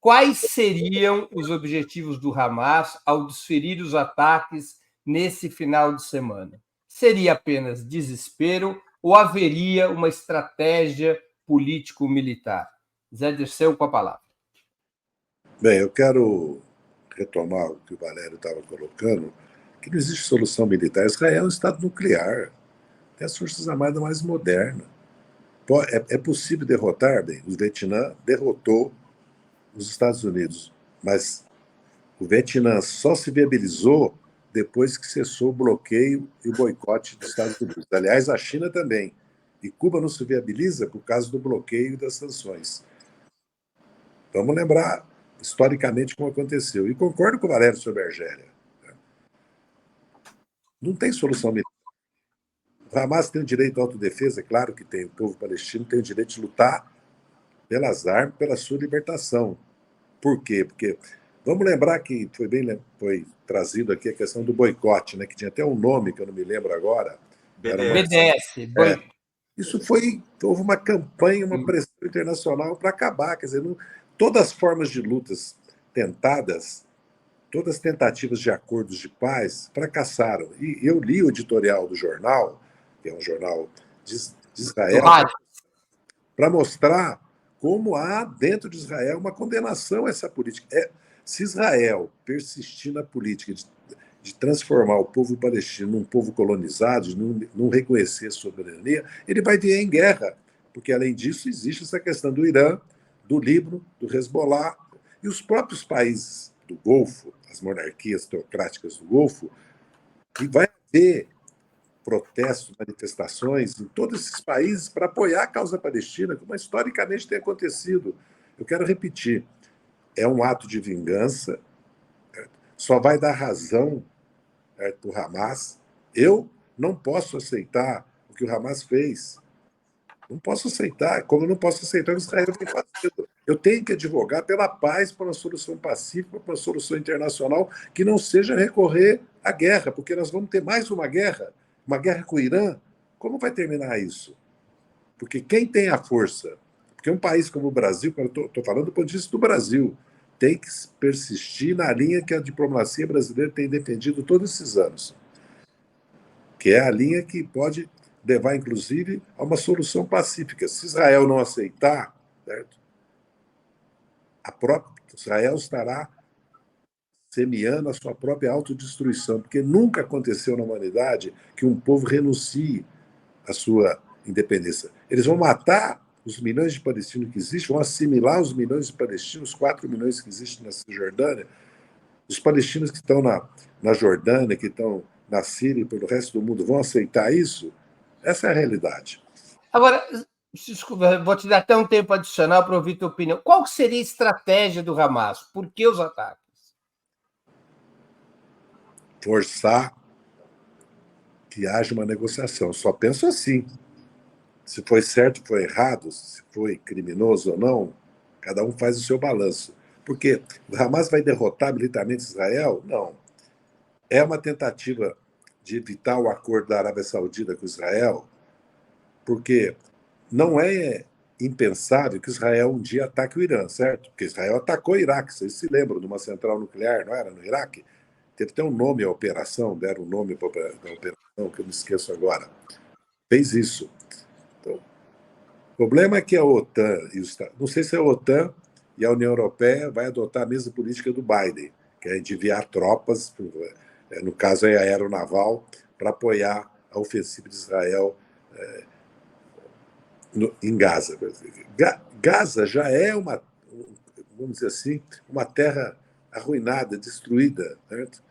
quais seriam os objetivos do Hamas ao desferir os ataques nesse final de semana? Seria apenas desespero ou haveria uma estratégia político-militar? Zé Dirceu, com a palavra. Bem, eu quero retomar o que o Valério estava colocando, que não existe solução militar. Israel é um Estado nuclear, tem as Forças Armadas mais modernas. É possível derrotar, bem, o Vietnã derrotou os Estados Unidos, mas o Vietnã só se viabilizou depois que cessou o bloqueio e o boicote dos Estados Unidos. Aliás, a China também. E Cuba não se viabiliza por causa do bloqueio e das sanções. Vamos lembrar historicamente como aconteceu. E concordo com o Valério sobre a Argélia. Não tem solução militar. O Hamas tem o direito à autodefesa, claro que tem. O povo palestino tem o direito de lutar pelas armas, pela sua libertação. Por quê? Porque vamos lembrar que foi trazido aqui a questão do boicote, né? Que tinha até um nome que eu não me lembro agora. BDS. Isso houve uma campanha, uma pressão internacional para acabar. Quer dizer, todas as formas de lutas tentadas, todas as tentativas de acordos de paz fracassaram. E eu li o editorial do jornal, que é um jornal de Israel, para mostrar como há dentro de Israel uma condenação a essa política. Se Israel persistir na política de transformar o povo palestino num povo colonizado, de não reconhecer a soberania, ele vai vir em guerra, porque, além disso, existe essa questão do Irã, do Líbano, do Hezbollah, e os próprios países do Golfo, as monarquias teocráticas do Golfo, e vai haver protestos, manifestações em todos esses países para apoiar a causa palestina, como historicamente tem acontecido. Eu quero repetir, é um ato de vingança, só vai dar razão para o Hamas. Eu não posso aceitar o que o Hamas fez. Não posso aceitar, como eu não posso aceitar o que Israel vem fazendo. Eu tenho que advogar pela paz, por uma solução pacífica, por uma solução internacional que não seja recorrer à guerra, porque nós vamos ter mais uma guerra com o Irã. Como vai terminar isso? Porque quem tem a força, porque um país como o Brasil, eu estou falando do ponto de vista do Brasil, tem que persistir na linha que a diplomacia brasileira tem defendido todos esses anos, que é a linha que pode levar, inclusive, a uma solução pacífica. Se Israel não aceitar, certo? Israel estará semeando a sua própria autodestruição, porque nunca aconteceu na humanidade que um povo renuncie à sua independência. Eles vão matar os milhões de palestinos que existem, vão assimilar os milhões de palestinos, 4 milhões que existem na Cisjordânia, os palestinos que estão na Jordânia, que estão na Síria e pelo resto do mundo, vão aceitar isso? Essa é a realidade. Agora, desculpa, vou te dar até um tempo adicional para ouvir tua opinião. Qual seria a estratégia do Hamas? Por que os ataques? Forçar que haja uma negociação. Só penso assim. Se foi certo, foi errado, se foi criminoso ou não, cada um faz o seu balanço. Porque o Hamas vai derrotar militarmente Israel? Não. É uma tentativa de evitar o acordo da Arábia Saudita com Israel, porque não é impensável que Israel um dia ataque o Irã, certo? Porque Israel atacou o Iraque, vocês se lembram de uma central nuclear, não era, no Iraque? Teve até um nome à operação, deram um nome para a operação, que eu me esqueço agora. Fez isso. Então, o problema é que a OTAN, não sei se a OTAN e a União Europeia vai adotar a mesma política do Biden, que é de enviar tropas, no caso é a aeronaval, para apoiar a ofensiva de Israel em Gaza. Gaza já é vamos dizer assim, uma terra arruinada, destruída, certo?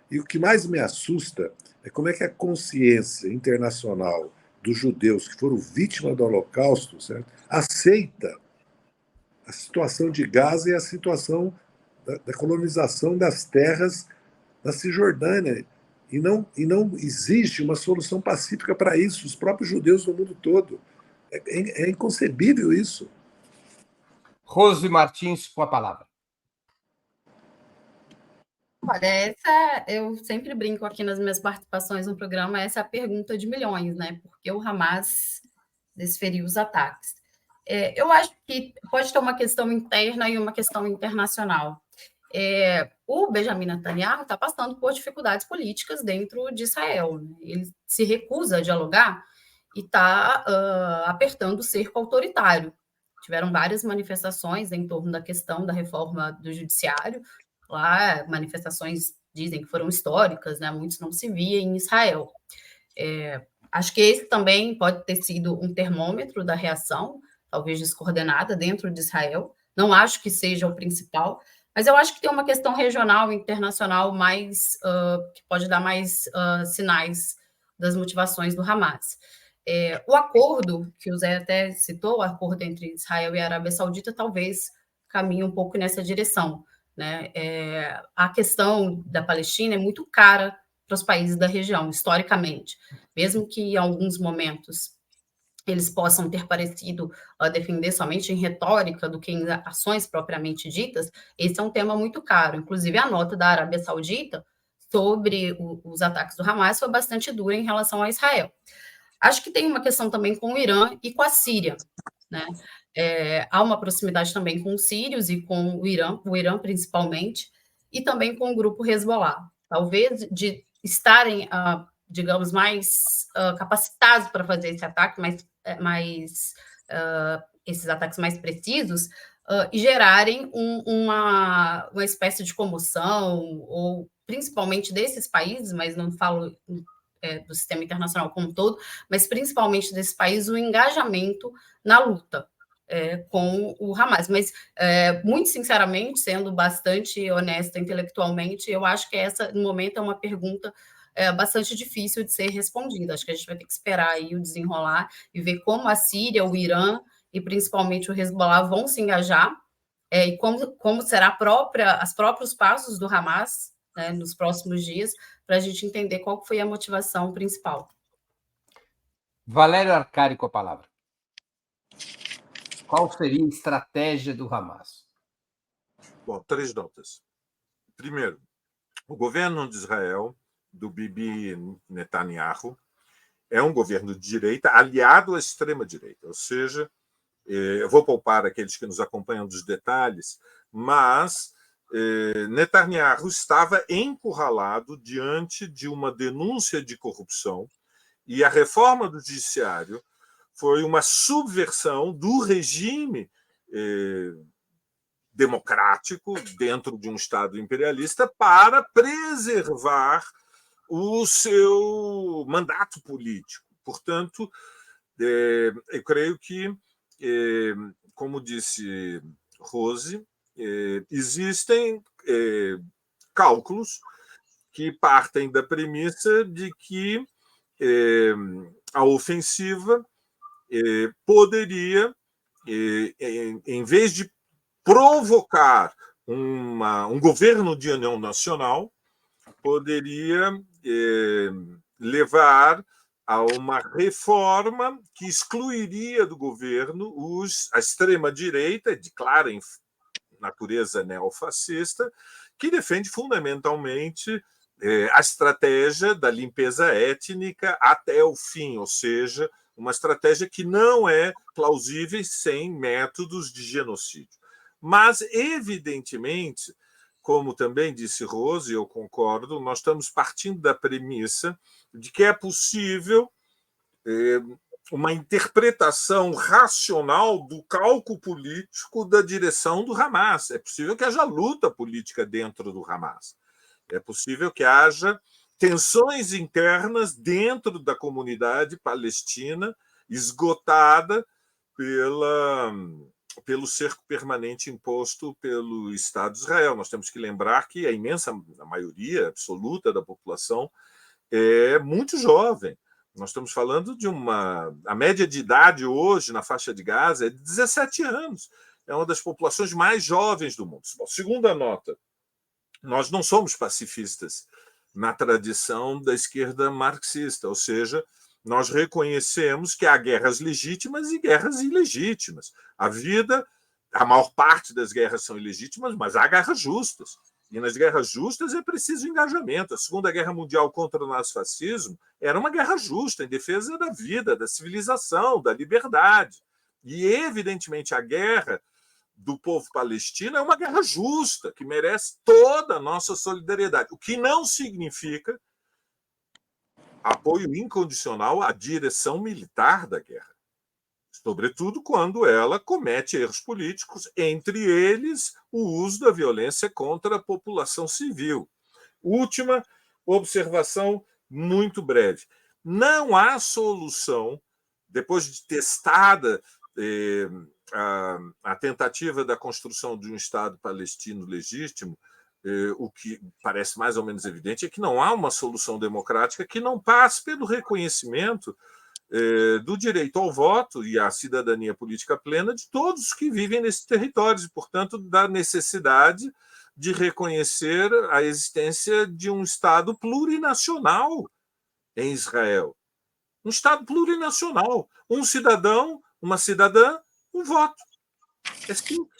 E o que mais me assusta é como é que a consciência internacional dos judeus que foram vítimas do Holocausto, certo, aceita a situação de Gaza e a situação da colonização das terras da Cisjordânia. E não existe uma solução pacífica para isso, os próprios judeus do mundo todo. É inconcebível isso. Rose Martins, com a palavra. Olha, eu sempre brinco aqui nas minhas participações no programa, essa é a pergunta de milhões, né? Por que o Hamas desferiu os ataques? Eu acho que pode ter uma questão interna e uma questão internacional. O Benjamin Netanyahu está passando por dificuldades políticas dentro de Israel. Né? Ele se recusa a dialogar e está apertando o cerco autoritário. Tiveram várias manifestações em torno da questão da reforma do judiciário. Lá, manifestações dizem que foram históricas, né? Muitos não se via em Israel. Acho que esse também pode ter sido um termômetro da reação, talvez descoordenada, dentro de Israel. Não acho que seja o principal, mas eu acho que tem uma questão regional, internacional, mais que pode dar mais sinais das motivações do Hamas. O acordo, que o Zé até citou, o acordo entre Israel e a Arábia Saudita, talvez caminhe um pouco nessa direção. Né? A questão da Palestina é muito cara para os países da região, historicamente. Mesmo que em alguns momentos eles possam ter parecido defender somente em retórica do que em ações propriamente ditas, esse é um tema muito caro. Inclusive, a nota da Arábia Saudita sobre os ataques do Hamas foi bastante dura em relação a Israel. Acho que tem uma questão também com o Irã e com a Síria. Né? Há uma proximidade também com os sírios e com o Irã principalmente, e também com o grupo Hezbollah. Talvez de estarem, digamos, mais capacitados para fazer esse ataque, esses ataques mais precisos, e gerarem uma espécie de comoção, ou principalmente desses países, mas não falo do sistema internacional como um todo, mas principalmente desse país, o engajamento na luta com o Hamas. Mas, muito sinceramente, sendo bastante honesta intelectualmente, eu acho que essa, no momento, é uma pergunta bastante difícil de ser respondida. Acho que a gente vai ter que esperar aí o desenrolar e ver como a Síria, o Irã e principalmente o Hezbollah vão se engajar, e como será os próprios passos do Hamas, né, nos próximos dias, para a gente entender qual foi a motivação principal. Valério Arcari com a palavra. Qual seria a estratégia do Hamas? Bom, 3 notas. Primeiro, o governo de Israel, do Bibi Netanyahu, é um governo de direita aliado à extrema-direita, ou seja, eu vou poupar aqueles que nos acompanham dos detalhes, mas Netanyahu estava encurralado diante de uma denúncia de corrupção e a reforma do judiciário foi uma subversão do regime democrático dentro de um Estado imperialista para preservar o seu mandato político. Portanto, eu creio que, como disse Rose, existem cálculos que partem da premissa de que a ofensiva poderia, em vez de provocar um governo de união nacional, poderia levar a uma reforma que excluiria do governo a extrema-direita, de clara natureza neofascista, que defende fundamentalmente a estratégia da limpeza étnica até o fim, ou seja, uma estratégia que não é plausível sem métodos de genocídio. Mas, evidentemente, como também disse Rose, eu concordo, nós estamos partindo da premissa de que é possível uma interpretação racional do cálculo político da direção do Hamas. É possível que haja luta política dentro do Hamas. É possível que haja tensões internas dentro da comunidade palestina, esgotada pelo cerco permanente imposto pelo Estado de Israel. Nós temos que lembrar que a maioria absoluta da população é muito jovem. Nós estamos falando de a média de idade hoje na faixa de Gaza é de 17 anos. É uma das populações mais jovens do mundo. Bom, segunda nota, nós não somos pacifistas na tradição da esquerda marxista, ou seja, nós reconhecemos que há guerras legítimas e guerras ilegítimas. A maior parte das guerras são ilegítimas, mas há guerras justas. E nas guerras justas é preciso engajamento. A Segunda Guerra Mundial contra o nazifascismo era uma guerra justa, em defesa da vida, da civilização, da liberdade. E, evidentemente, a guerra do povo palestino é uma guerra justa, que merece toda a nossa solidariedade, o que não significa apoio incondicional à direção militar da guerra, sobretudo quando ela comete erros políticos, entre eles o uso da violência contra a população civil. Última observação muito breve. Não há solução, depois de testada a tentativa da construção de um Estado palestino legítimo, o que parece mais ou menos evidente é que não há uma solução democrática que não passe pelo reconhecimento do direito ao voto e à cidadania política plena de todos os que vivem nesses territórios, e, portanto, da necessidade de reconhecer a existência de um Estado plurinacional em Israel. Um Estado plurinacional. Um cidadão, uma cidadã, um voto. É simples.